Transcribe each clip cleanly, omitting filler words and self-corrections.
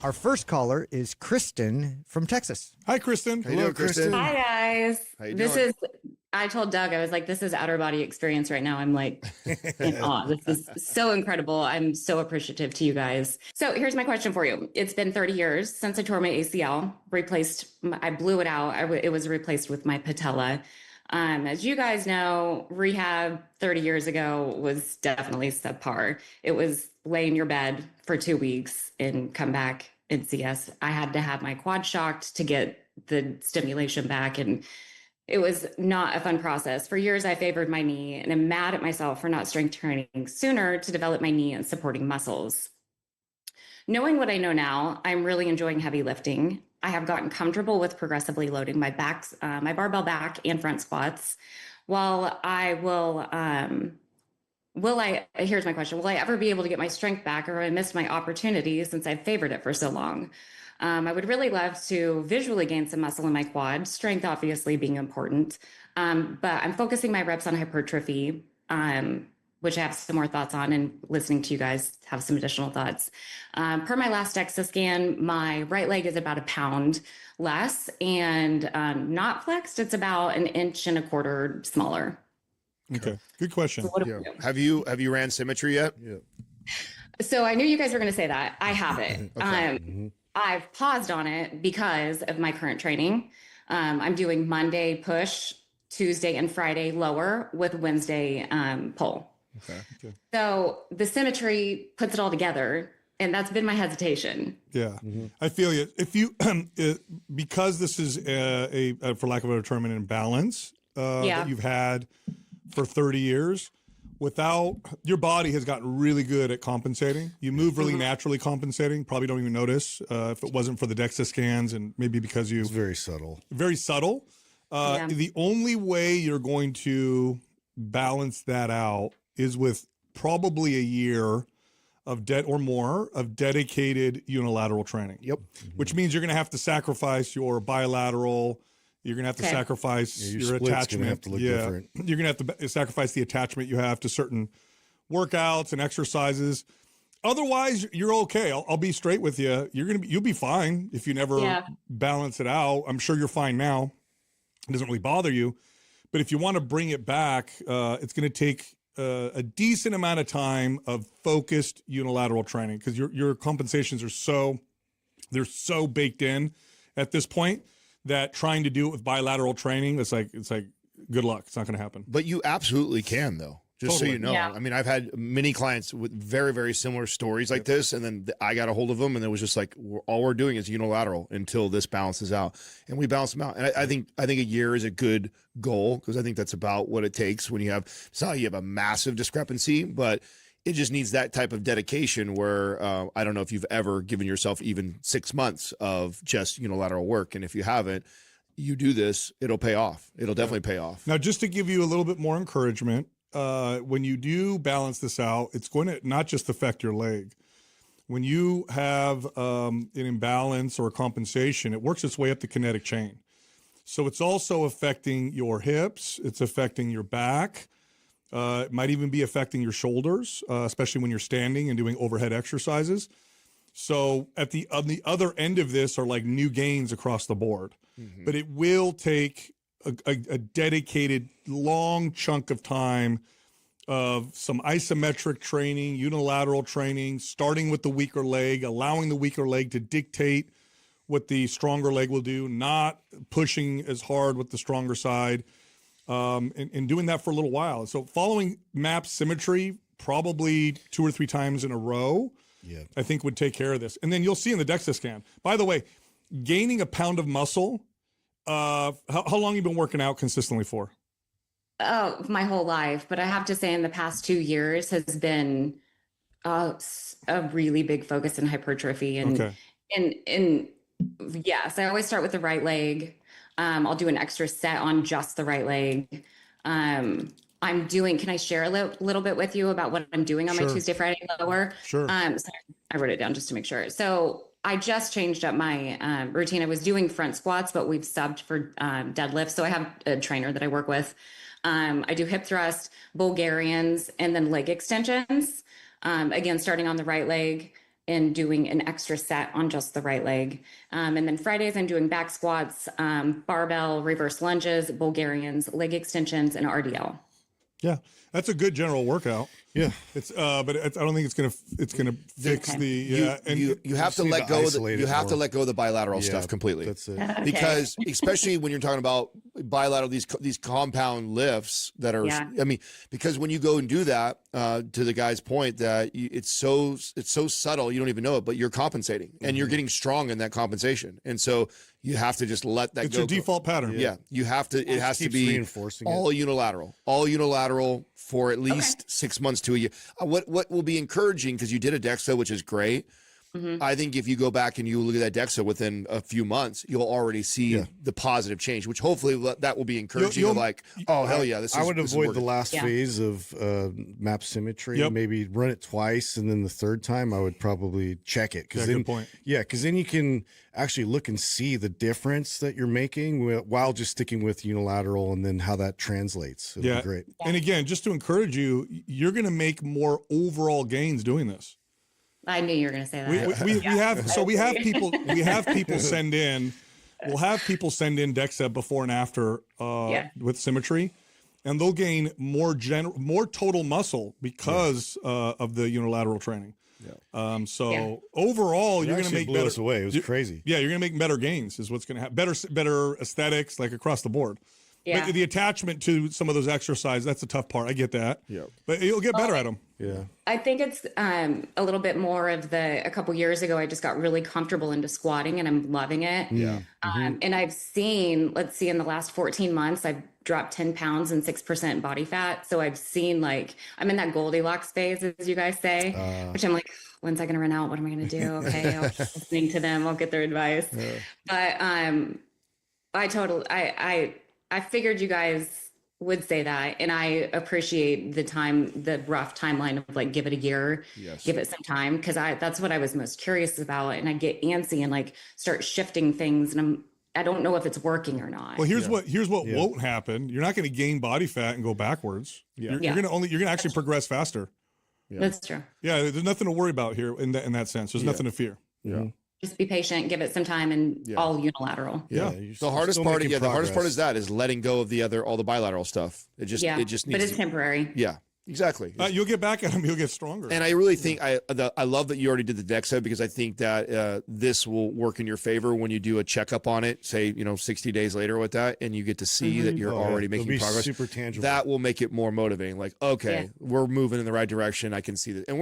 Our first caller is Kristen from Texas. Hi, Kristen. How you doing, Kristen? Hi, guys. How you This doing? I told Doug, I was like, this is outer body experience right now. I'm like in awe. This is so incredible. I'm so appreciative to you guys. So here's my question for you. It's been 30 years since I tore my ACL, I blew it out. It was replaced with my patella. As you guys know, rehab 30 years ago was definitely subpar. It was lay in your bed for 2 weeks and come back and see us. I had to have my quad shocked to get the stimulation back. And it was not a fun process. For years, I favored my knee and I'm mad at myself for not strength training sooner to develop my knee and supporting muscles. Knowing what I know now, I'm really enjoying heavy lifting. I have gotten comfortable with progressively loading my barbell back and front squats. While I here's my question. Will I ever be able to get my strength back, or have I missed my opportunity since I've favored it for so long? I would really love to visually gain some muscle in my quad, strength obviously being important. But I'm focusing my reps on hypertrophy, which I have some more thoughts on, and listening to you guys have some additional thoughts. Per my last DEXA scan, my right leg is about 1 pound less, and not flexed. It's about 1.25 inches smaller. Okay, good question. So Have you ran Symmetry yet? Yeah. So I knew you guys were going to say that. I have it. Okay. I've paused on it because of my current training. I'm doing Monday push, Tuesday and Friday lower, with Wednesday pull. Okay. So the Symmetry puts it all together, and that's been my hesitation. Yeah, I feel you. If you, because this is a for lack of a better term, an imbalance that you've had for 30 years, without your body has gotten really good at compensating. You move really naturally compensating. Probably don't even notice if it wasn't for the DEXA scans, and maybe because you It's very subtle. very subtle. The only way you're going to balance that out is with probably a year of dedicated unilateral training. Yep. Which means you're going to have to sacrifice your bilateral. You're going to have to sacrifice your attachment. Have to look different. You're going to have to sacrifice the attachment you have to certain workouts and exercises. Otherwise, you're okay. I'll be straight with you. You'll be fine if you never balance it out. I'm sure you're fine now. It doesn't really bother you. But if you want to bring it back, it's going to take a decent amount of time of focused unilateral training, because your compensations are they're so baked in at this point that trying to do it with bilateral training, it's like good luck. It's not going to happen. But you absolutely can, though. Just Totally. so you know. Yeah. I mean, I've had many clients with very, very similar stories like this, and then I got a hold of them, and it was just like, all we're doing is unilateral until this balances out, and we balance them out. And I think a year is a good goal, because I think that's about what it takes when you have. It's not like you have a massive discrepancy, but it just needs that type of dedication where I don't know if you've ever given yourself even 6 months of just unilateral work. And if you haven't, you do this, it'll pay off. It'll definitely pay off. Now, just to give you a little bit more encouragement, when you do balance this out, it's going to not just affect your leg. When you have an imbalance or compensation, it works its way up the kinetic chain. So it's also affecting your hips. It's affecting your back. It might even be affecting your shoulders, especially when you're standing and doing overhead exercises. So on the other end of this are like new gains across the board. But it will take a dedicated long chunk of time of some isometric training, unilateral training, starting with the weaker leg, allowing the weaker leg to dictate what the stronger leg will do, not pushing as hard with the stronger side. And doing that for a little while. So following MAP Symmetry probably 2 or 3 times in a row, I think would take care of this. And then you'll see in the DEXA scan, by the way, gaining 1 pound of muscle, how long have you been working out consistently for? Oh, my whole life. But I have to say in the past 2 years has been a really big focus in hypertrophy. And yes, I always start with the right leg. I'll do an extra set on just the right leg. Can I share a little bit with you about what I'm doing on my Tuesday, Friday lower? Sure. So I wrote it down just to make sure. So I just changed up my routine. I was doing front squats, but we've subbed for deadlifts. So I have a trainer that I work with. I do hip thrust, Bulgarians, and then leg extensions. Again, starting on the right leg and doing an extra set on just the right leg. And then Fridays, I'm doing back squats, barbell, reverse lunges, Bulgarians, leg extensions, and RDL. Yeah, that's a good general workout. Yeah, but I don't think it's gonna fix Okay. the and you have to let go of the bilateral stuff completely. That's it. Okay. Because especially when you're talking about bilateral, these compound lifts that are, Yeah. I mean, because when you go and do that, to the guy's point, that it's so subtle you don't even know it, but you're compensating and you're getting strong in that compensation, and so you have to just let that it's go. your default pattern. Yeah, you have to. It has to keeps be reinforcing it. all unilateral for at least 6 months to a year. What will be encouraging, because you did a DEXA, which is great. I think if you go back and you look at that DEXA within a few months, you'll already see the positive change, which hopefully that will be encouraging. You'll- Like, oh hell yeah, I would avoid the working. last Yeah. phase of map symmetry. Yep. Maybe run it twice, and then the third time I would probably check it. Yeah, then, good point. Yeah, because then you can actually look and see the difference that you're making while just sticking with unilateral, and then how that translates. It'll Yeah. be great. And again, just to encourage you, you're going to make more overall gains doing this. I knew you were going to say that. We have people send in. We'll have people send in DEXA before and after with Symmetry, and they'll gain more total muscle because of the unilateral training. Overall, you're going to make blew better. us away. It was crazy. Yeah, you're going to make better gains. Is what's going to happen. Better aesthetics, like across the board. Yeah. But the attachment to some of those exercises, that's the tough part. I get that. Yeah. But you'll get better at them. Yeah. I think it's a little bit more of a couple years ago, I just got really comfortable into squatting and I'm loving it. Yeah. And I've seen, let's see, in the last 14 months, I've dropped 10 pounds and 6% body fat. So I've seen, like, I'm in that Goldilocks phase, as you guys say, which I'm like, when's I going to run out? What am I going to do? Okay. I'll keep listening to them. I'll get their advice. But I figured you guys would say that. And I appreciate the rough timeline of, like, give it a year, give it some time. Cause that's what I was most curious about. And I get antsy and, like, start shifting things. And I don't know if it's working or not. Well, here's what won't happen. You're not going to gain body fat and go backwards. You're going to actually progress faster. That's true. Yeah. There's nothing to worry about here in that sense. There's nothing to fear. Yeah. Just be patient, give it some time, and all unilateral. Yeah. The hardest part, the hardest part is letting go of all the bilateral stuff. It just needs but it's temporary. Yeah, exactly. You'll get back at them. You'll get stronger. And I really think I love that you already did the DEXA, because I think that this will work in your favor when you do a checkup on it, say 60 days later with that, and you get to see that you're already It'll making be progress. super tangible. That will make it more motivating. Like, okay, we're moving in the right direction. I can see that, and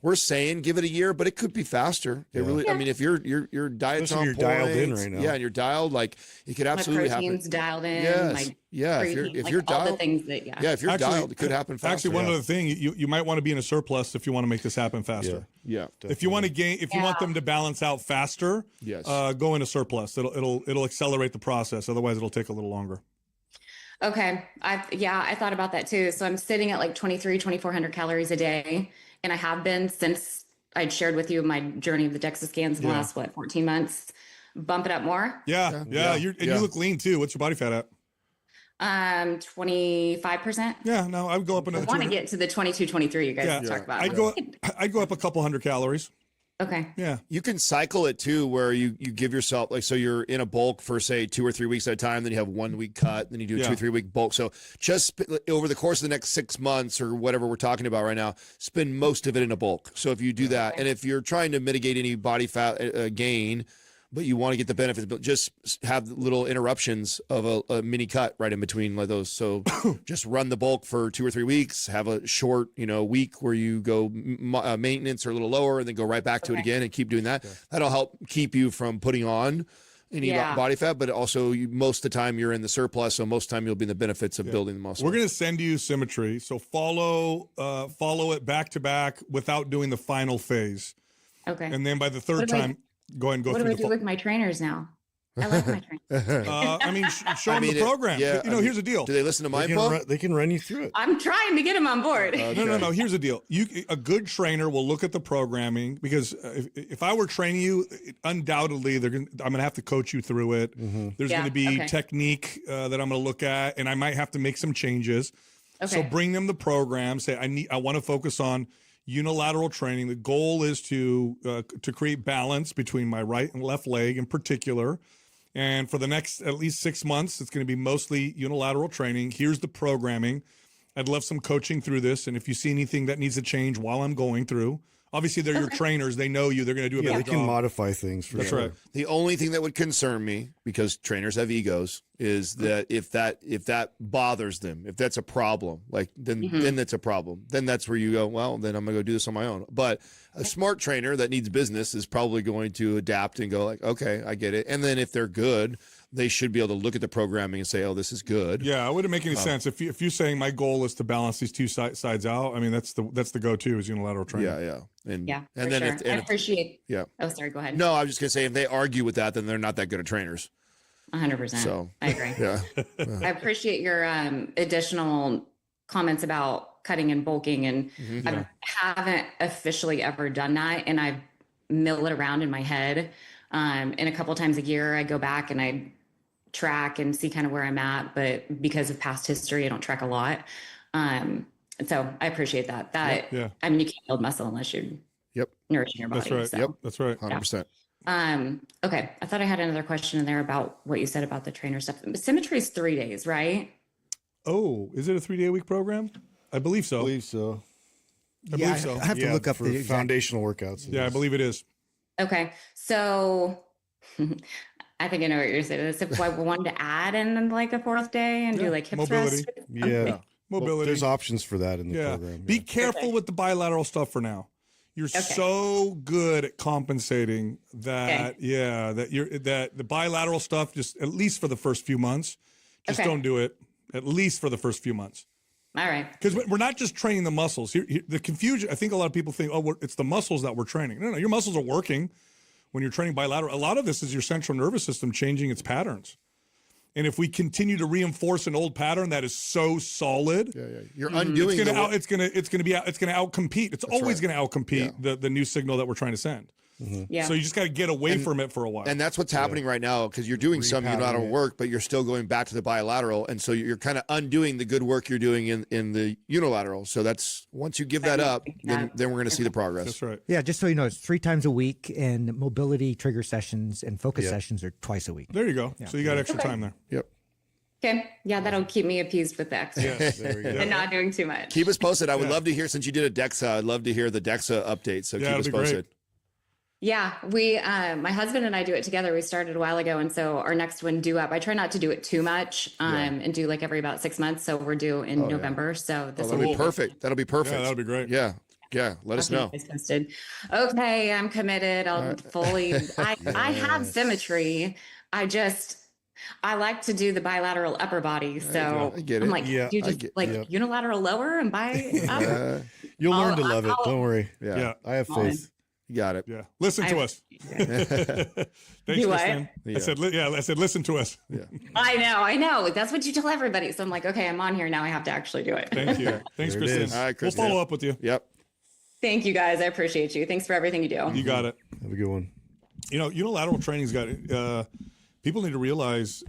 we're saying give it a year, but it could be faster. It really. I mean, if your diet's Especially on you're point, dialed in right now. yeah, and you're dialed, like, it could absolutely My happen. protein's dialed in. Yes. My Yeah, if protein, you're all the dialed, things that if you're dialed, it could happen faster. Actually, one other thing, you might want to be in a surplus if you want to make this happen faster. Yeah. If you want to gain, if you want them to balance out faster, Yes. Go in a surplus. It'll accelerate the process. Otherwise, it'll take a little longer. Okay. I thought about that too. So I'm sitting at like 2,400 calories a day. And I have been since I'd shared with you my journey of the DEXA scans in the last, 14 months. Bump it up more. Yeah. You look lean too. What's your body fat at? 25%. Yeah. No, I would go up I another. want to 200. get to the 22, 23 you guys talked about. I'd go up a couple hundred calories. Okay. Yeah. You can cycle it too, where you give yourself, like, so you're in a bulk for, say, 2 or 3 weeks at a time, then you have 1 week cut, then you do a 2 or 3 week bulk. So just over the course of the next 6 months or whatever we're talking about right now, spend most of it in a bulk. So if you do that, and if you're trying to mitigate any body fat gain, but you want to get the benefits, but just have little interruptions of a mini cut right in between like those. So just run the bulk for 2 or 3 weeks, have a short, week where you go maintenance or a little lower, and then go right back to it again, and keep doing that. That'll help keep you from putting on any body fat, but also most of the time you're in the surplus. So most of the time you'll be in the benefits of building the muscle. We're going to send you Symmetry. So follow it back to back without doing the final phase. Okay. And then by the third time, go ahead and go what through do I the do with my trainers now? I like my trainers. show them the program. Yeah, here's the deal. Do they listen to my They can run you through it. I'm trying to get them on board. No. Here's the deal. A good trainer will look at the programming, because if I were training you, undoubtedly I'm going to have to coach you through it. There's going to be technique that I'm going to look at, and I might have to make some changes. Okay. So bring them the program. Say I want to focus on unilateral training. The goal is to create balance between my right and left leg in particular. And for the next at least 6 months, it's going to be mostly unilateral training. Here's the programming. I'd love some coaching through this. And if you see anything that needs to change while I'm going through, obviously they're your trainers. They know you. They're going to do a better They job. can modify things for That's sure. right. The only thing that would concern me, because trainers have egos, is that if that bothers them, if that's a problem, like then that's a problem. Then that's where you go, well, then I'm gonna go do this on my own. But a smart trainer that needs business is probably going to adapt and go like, okay, I get it. And then if they're good, they should be able to look at the programming and say, oh, this is good. Yeah, it wouldn't make any sense if you're saying my goal is to balance these two sides out. I mean, that's the go-to is unilateral training. And Yeah, and for then sure. I appreciate. Yeah. Oh, sorry. Go ahead. No, I was just gonna say if they argue with that, then they're not that good at trainers. 100%. So I agree. yeah. I appreciate your additional comments about cutting and bulking, and I haven't officially ever done that, and I mill it around in my head. And a couple times a year, I go back and I track and see kind of where I'm at, but because of past history, I don't track a lot. So I appreciate that. I mean, you can't build muscle unless you're nourishing your body. That's right. So. That's right. 100%. Okay. I thought I had another question in there about what you said about the trainer stuff. Symmetry is 3 days, right? Oh, is it a 3-day-a-week program? I believe so. I believe so. I believe so. I have to look up for the exact- foundational workouts. Yeah, I believe it is. Okay. So I think I know what you're saying. This if I wanted to add in like a 4th day and do like hip mobility. thrust. Yeah. Mobility. Well, there's options for that in the Yeah. program. Be careful with the bilateral stuff for now. You're so good at compensating that that the bilateral stuff, just at least for the first few months, just don't do it. At least for the first few months. All right. Because we're not just training the muscles. The confusion, I think a lot of people think, oh, it's the muscles that we're training. No, your muscles are working when you're training bilateral. A lot of this is your central nervous system changing its patterns. And if we continue to reinforce an old pattern that is so solid, You're undoing it's gonna outcompete. It's always gonna outcompete the new signal that we're trying to send. Yeah. So you just got to get away from it for a while. And that's what's happening right now, because you're doing some unilateral work, but you're still going back to the bilateral. And so you're kind of undoing the good work you're doing in the unilateral. So that's, once you give that up, then we're going to see the progress. That's right. Yeah, just so you know, it's 3 times a week, and mobility trigger sessions and focus sessions are twice a week. There you go. So you got extra time there. Yep. Okay. Yeah, that'll keep me appeased with the extra There we go. and not doing too much. Keep us posted. I would love to hear, since you did a DEXA, I'd love to hear the DEXA update. So keep us that'd be posted. great. Yeah, we, my husband and I do it together. We started a while ago. And so our next one due up, I try not to do it too much and do like every about 6 months. So we're due in November. So this That'll be perfect. That'll be perfect. Yeah, that'll be great. Yeah. Yeah. Let us know. Posted. Okay, I'm committed. I'll fully, I have symmetry. I like to do the bilateral upper body. So I get it. I'm like, Yeah, do you just unilateral lower and upper? You'll learn to love it. Don't worry. Yeah. I have faith. You got it. Yeah. Listen to us. Thanks, Do what? Kristen. Yeah. I said, listen to us. Yeah. I know. That's what you tell everybody. So I'm like, okay, I'm on here now. I have to actually do it. Thank you. Thanks, There it Kristen. is. All right, Kristen. We'll follow up with you. Yep. Thank you guys. I appreciate you. Thanks for everything you do. You got it. Have a good one. You know, unilateral training's got people need to realize,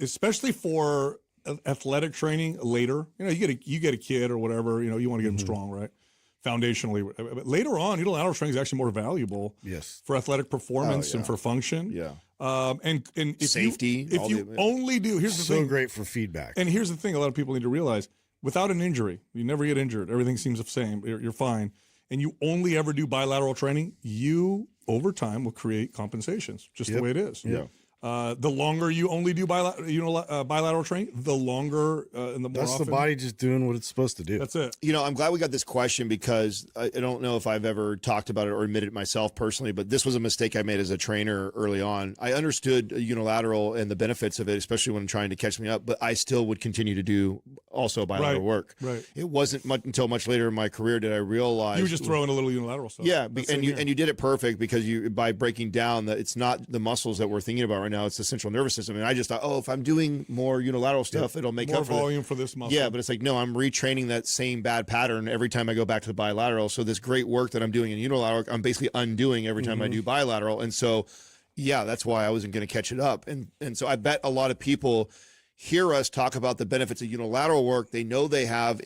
especially for athletic training later. You know, you get a kid or whatever. You know, you want to get them strong, right? Foundationally, but later on, unilateral training is actually more valuable. Yes. For athletic performance and for function. Yeah. And if Safety, If all you the- only do, here's the So thing. great for feedback. And here's the thing: a lot of people need to realize, without an injury, you never get injured. Everything seems the same. You're fine. And you only ever do bilateral training, you over time will create compensations, just the way it is. Yeah. The longer you only do bilateral training, the longer and the more That's often. the body just doing what it's supposed to do. That's it. You know, I'm glad we got this question, because I don't know if I've ever talked about it or admitted it myself personally, but this was a mistake I made as a trainer early on. I understood unilateral and the benefits of it, especially when trying to catch me up, but I still would continue to do also bilateral work. Right. It wasn't until much later in my career did I realize You were just throwing a little unilateral stuff. Yeah, That's and it you here. and you did it perfect, because you, by breaking down that it's not the muscles that we're thinking about right now, it's the central nervous system. And I just thought, oh, if I'm doing more unilateral stuff, it'll make more up for volume for this muscle. Yeah, but it's like, no, I'm retraining that same bad pattern every time I go back to the bilateral. So this great work that I'm doing in unilateral, I'm basically undoing every time I do bilateral. And so, yeah, that's why I wasn't going to catch it up. And so I bet a lot of people hear us talk about the benefits of unilateral work. They know they have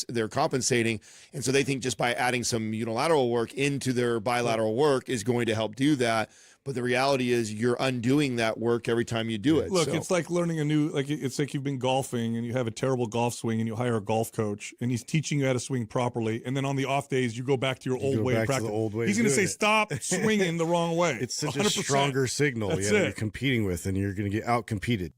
they're compensating. And so they think just by adding some unilateral work into their bilateral work is going to help do that. But the reality is you're undoing that work every time you do it. Look, So- it's like learning it's like you've been golfing and you have a terrible golf swing and you hire a golf coach and he's teaching you how to swing properly. And then on the off days, you go back to your old way of practice. He's going to say, stop swinging the wrong way. It's such 100%. a stronger signal That's that it. you're competing with, and you're going to get out competed.